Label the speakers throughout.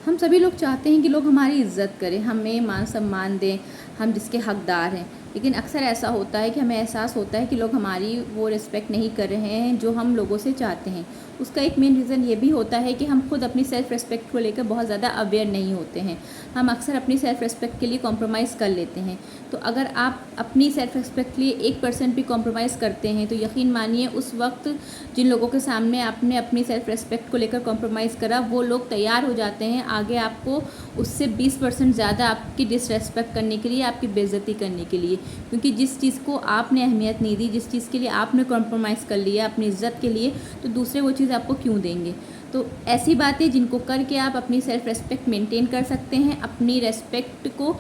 Speaker 1: हम सभी लोग चाहते हैं कि लोग हमारी इज़्ज़त करें, हमें मान सम्मान दें, हम जिसके हकदार हैं। लेकिन अक्सर ऐसा होता है कि हमें एहसास होता है कि लोग हमारी वो रिस्पेक्ट नहीं कर रहे हैं जो हम लोगों से चाहते हैं। उसका एक मेन रीज़न ये भी होता है कि हम खुद अपनी सेल्फ़ रिस्पेक्ट को लेकर बहुत ज़्यादा अवेयर नहीं होते हैं। हम अक्सर अपनी सेल्फ़ रिस्पेक्ट के लिए कॉम्प्रोमाइज़ कर लेते हैं। तो अगर आप अपनी सेल्फ़ रिस्पेक्ट के लिए 1% भी कॉम्प्रोमाइज़ करते हैं तो यकीन मानिए उस वक्त जिन लोगों के सामने आपने अपनी सेल्फ़ रिस्पेक्ट को लेकर कॉम्प्रोमाइज़ करा, वो लोग तैयार हो जाते हैं आगे आपको उससे 20% ज़्यादा आपकी डिसरेस्पेक्ट करने के लिए, आपकी बेइज्जती करने के लिए। क्योंकि जिस चीज़ को आपने अहमियत नहीं दी, जिस चीज़ के लिए आपने कॉम्प्रोमाइज़ कर लिया अपनी इज़्ज़त के लिए, तो दूसरे वो चीज़ आपको क्यों देंगे। तो ऐसी बातें जिनको करके आप अपनी सेल्फ़ रिस्पेक्ट मेंटेन कर सकते हैं, अपनी रिस्पेक्ट को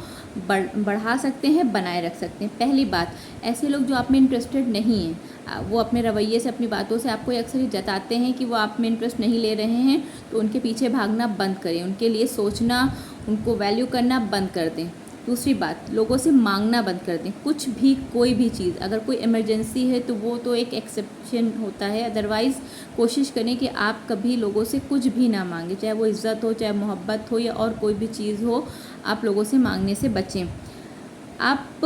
Speaker 1: बढ़ा सकते हैं, बनाए रख सकते हैं। पहली बात, ऐसे लोग जो आप में इंटरेस्टेड नहीं हैं, वो अपने रवैये से, अपनी बातों से आपको अक्सर ये जताते हैं कि वो आप में इंटरेस्ट नहीं ले रहे हैं, तो उनके पीछे भागना बंद करें, उनके लिए सोचना, उनको वैल्यू करना बंद कर दें। दूसरी बात, लोगों से मांगना बंद कर दें। कुछ भी, कोई भी चीज़, अगर कोई इमरजेंसी है तो वो तो एक एक्सेप्शन होता है, अदरवाइज़ कोशिश करें कि आप कभी लोगों से कुछ भी ना मांगें, चाहे वो इज़्ज़त हो, चाहे मोहब्बत हो या और कोई भी चीज़ हो, आप लोगों से मांगने से बचें। आप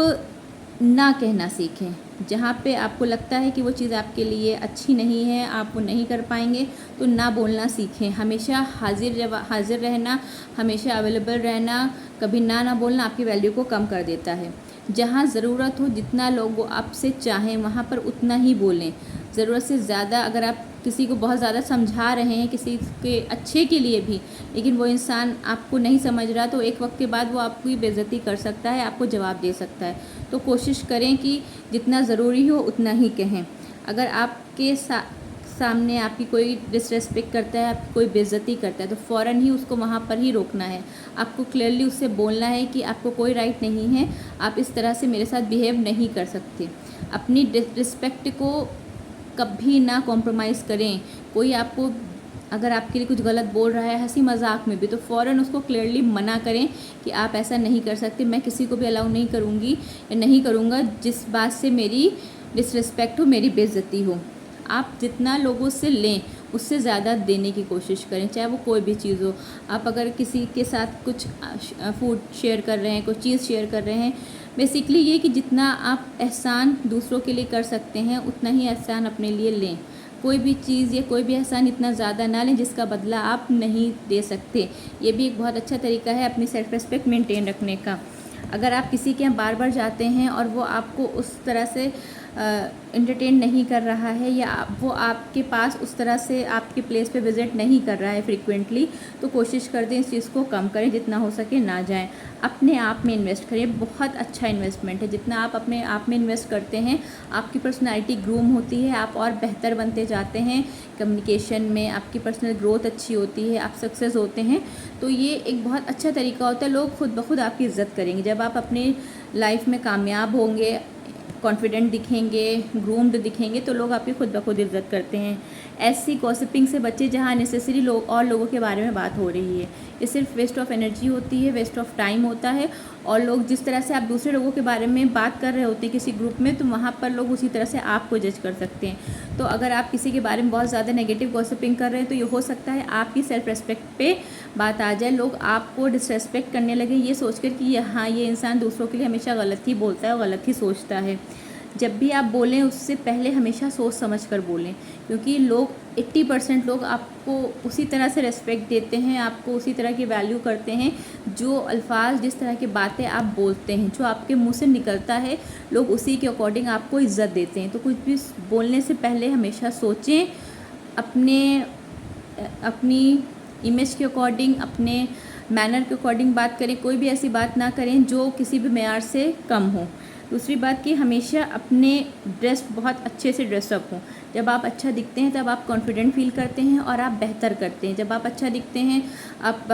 Speaker 1: ना कहना सीखें। जहाँ पे आपको लगता है कि वो चीज़ आपके लिए अच्छी नहीं है, आप वो नहीं कर पाएंगे, तो ना बोलना सीखें। हमेशा हाजिर रहना, हमेशा अवेलेबल रहना, कभी ना बोलना आपकी वैल्यू को कम कर देता है। जहाँ ज़रूरत हो, जितना लोग आपसे चाहें वहाँ पर उतना ही बोलें। ज़रूरत से ज़्यादा अगर आप किसी को बहुत ज़्यादा समझा रहे हैं, किसी के अच्छे के लिए भी, लेकिन वो इंसान आपको नहीं समझ रहा, तो एक वक्त के बाद वो आपकी बेइज्जती कर सकता है, आपको जवाब दे सकता है। तो कोशिश करें कि जितना ज़रूरी हो उतना ही कहें। अगर आपके सामने आपकी कोई डिसरेस्पेक्ट करता है, आपकी कोई बेइज्जती करता है, तो फ़ौरन ही उसको वहाँ पर ही रोकना है। आपको क्लियरली उससे बोलना है कि आपको कोई राइट नहीं है, आप इस तरह से मेरे साथ बिहेव नहीं कर सकते। अपनी रिस्पेक्ट को कभी ना कॉम्प्रोमाइज़ करें। कोई आपको अगर आपके लिए कुछ गलत बोल रहा है, हंसी मजाक में भी, तो फ़ौरन उसको क्लियरली मना करें कि आप ऐसा नहीं कर सकते, मैं किसी को भी अलाउ नहीं करूँगी या नहीं करूँगा जिस बात से मेरी डिसरिस्पेक्ट हो, मेरी बेइज्जती हो। आप जितना लोगों से लें उससे ज़्यादा देने की कोशिश करें, चाहे वो कोई भी चीज़ हो। आप अगर किसी के साथ कुछ फूड शेयर कर रहे हैं, कुछ चीज़ शेयर कर रहे हैं, बेसिकली ये कि जितना आप एहसान दूसरों के लिए कर सकते हैं उतना ही एहसान अपने लिए लें। कोई भी चीज़ या कोई भी एहसान इतना ज़्यादा ना लें जिसका बदला आप नहीं दे सकते। ये भी एक बहुत अच्छा तरीका है अपनी सेल्फ़ रिस्पेक्ट मेंटेन रखने का। अगर आप किसी के यहाँ बार बार जाते हैं और वो आपको उस तरह से एंटरटेन नहीं कर रहा है, या वो आपके पास उस तरह से आपके प्लेस पे विज़िट नहीं कर रहा है फ्रीक्वेंटली, तो कोशिश कर दें इस चीज़ को कम करें, जितना हो सके ना जाएं। अपने आप में इन्वेस्ट करें, बहुत अच्छा इन्वेस्टमेंट है। जितना आप अपने आप में इन्वेस्ट करते हैं, आपकी पर्सनैलिटी ग्रूम होती है, आप और बेहतर बनते जाते हैं कम्युनिकेशन में, आपकी पर्सनल ग्रोथ अच्छी होती है, आप सक्सेस होते हैं। तो ये एक बहुत अच्छा तरीका होता है, लोग खुद ब खुद आपकी इज़्ज़त करेंगे। जब आप अपनी लाइफ में कामयाब होंगे, कॉन्फिडेंट दिखेंगे, ग्रूम्ड दिखेंगे, तो लोग आपकी खुद ब खुद इज़्ज़त करते हैं। ऐसी गॉसिपिंग से बच्चे जहाँ अननेसेसरी लोग और लोगों के बारे में बात हो रही है, ये सिर्फ वेस्ट ऑफ एनर्जी होती है, वेस्ट ऑफ टाइम होता है। और लोग जिस तरह से आप दूसरे लोगों के बारे में बात कर रहे होते हैं किसी ग्रुप में, तो वहाँ पर लोग उसी तरह से आपको जज कर सकते हैं। तो अगर आप किसी के बारे में बहुत ज़्यादा नेगेटिव गॉसिपिंग कर रहे हैं, तो ये हो सकता है आपकी सेल्फ रेस्पेक्ट पे बात आ जाए, लोग आपको डिसरेस्पेक्ट करने लगे ये सोचकर कि हाँ, ये इंसान दूसरों के लिए हमेशा गलत ही बोलता है और गलत ही सोचता है। जब भी आप बोलें उससे पहले हमेशा सोच समझ कर बोलें, क्योंकि लोग 80% लोग आपको उसी तरह से रेस्पेक्ट देते हैं, आपको उसी तरह की वैल्यू करते हैं, जो अल्फाज, जिस तरह की बातें आप बोलते हैं, जो आपके मुंह से निकलता है, लोग उसी के अकॉर्डिंग आपको इज़्ज़त देते हैं। तो कुछ भी बोलने से पहले हमेशा सोचें, अपनी इमेज के अकॉर्डिंग, अपने मैनर के अकॉर्डिंग बात करें। कोई भी ऐसी बात ना करें जो किसी भी मेयार से कम हो। दूसरी बात कि हमेशा अपने ड्रेस बहुत अच्छे से ड्रेसअप हो। जब आप अच्छा दिखते हैं तब आप कॉन्फिडेंट फील करते हैं और आप बेहतर करते हैं। जब आप अच्छा दिखते हैं, आप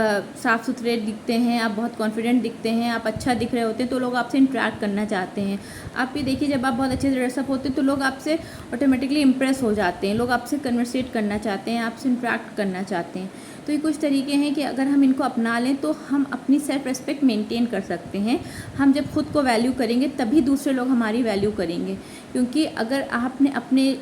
Speaker 1: साफ़ सुथरे दिखते हैं, आप बहुत कॉन्फिडेंट दिखते हैं, आप अच्छा दिख रहे होते हैं, तो लोग आपसे इंटरेक्ट करना चाहते हैं। आप भी देखिए, जब आप बहुत अच्छे से ड्रेसअप होते हैं तो लोग आपसे ऑटोमेटिकली इम्प्रेस हो जाते हैं, लोग आपसे कन्वर्सेट करना चाहते हैं, आपसे इंटरेक्ट करना चाहते हैं। तो ये कुछ तरीके हैं कि अगर हम इनको अपना लें तो हम अपनी सेल्फ रिस्पेक्ट मेंटेन कर सकते हैं। हम जब खुद को वैल्यू करेंगे तभी दूसरे लोग हमारी वैल्यू करेंगे। क्योंकि अगर आपने अपने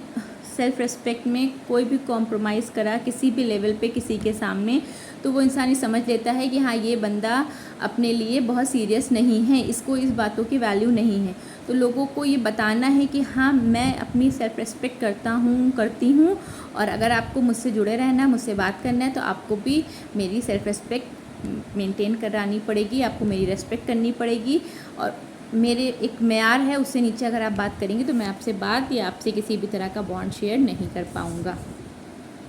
Speaker 1: सेल्फ़ रिस्पेक्ट में कोई भी कॉम्प्रोमाइज़ करा किसी भी लेवल पे किसी के सामने, तो वो इंसान ये समझ लेता है कि हाँ, ये बंदा अपने लिए बहुत सीरियस नहीं है, इसको इस बातों की वैल्यू नहीं है। तो लोगों को ये बताना है कि हाँ, मैं अपनी सेल्फ़ रिस्पेक्ट करती हूँ, और अगर आपको मुझसे जुड़े रहना है, मुझसे बात करना है, तो आपको भी मेरी सेल्फ़ रिस्पेक्ट मेंटेन करानी पड़ेगी, आपको मेरी रिस्पेक्ट करनी पड़ेगी। और मेरे एक मेयार है, उससे नीचे अगर आप बात करेंगे तो मैं आपसे बात या आपसे किसी भी तरह का बॉन्ड शेयर नहीं कर पाऊँगा।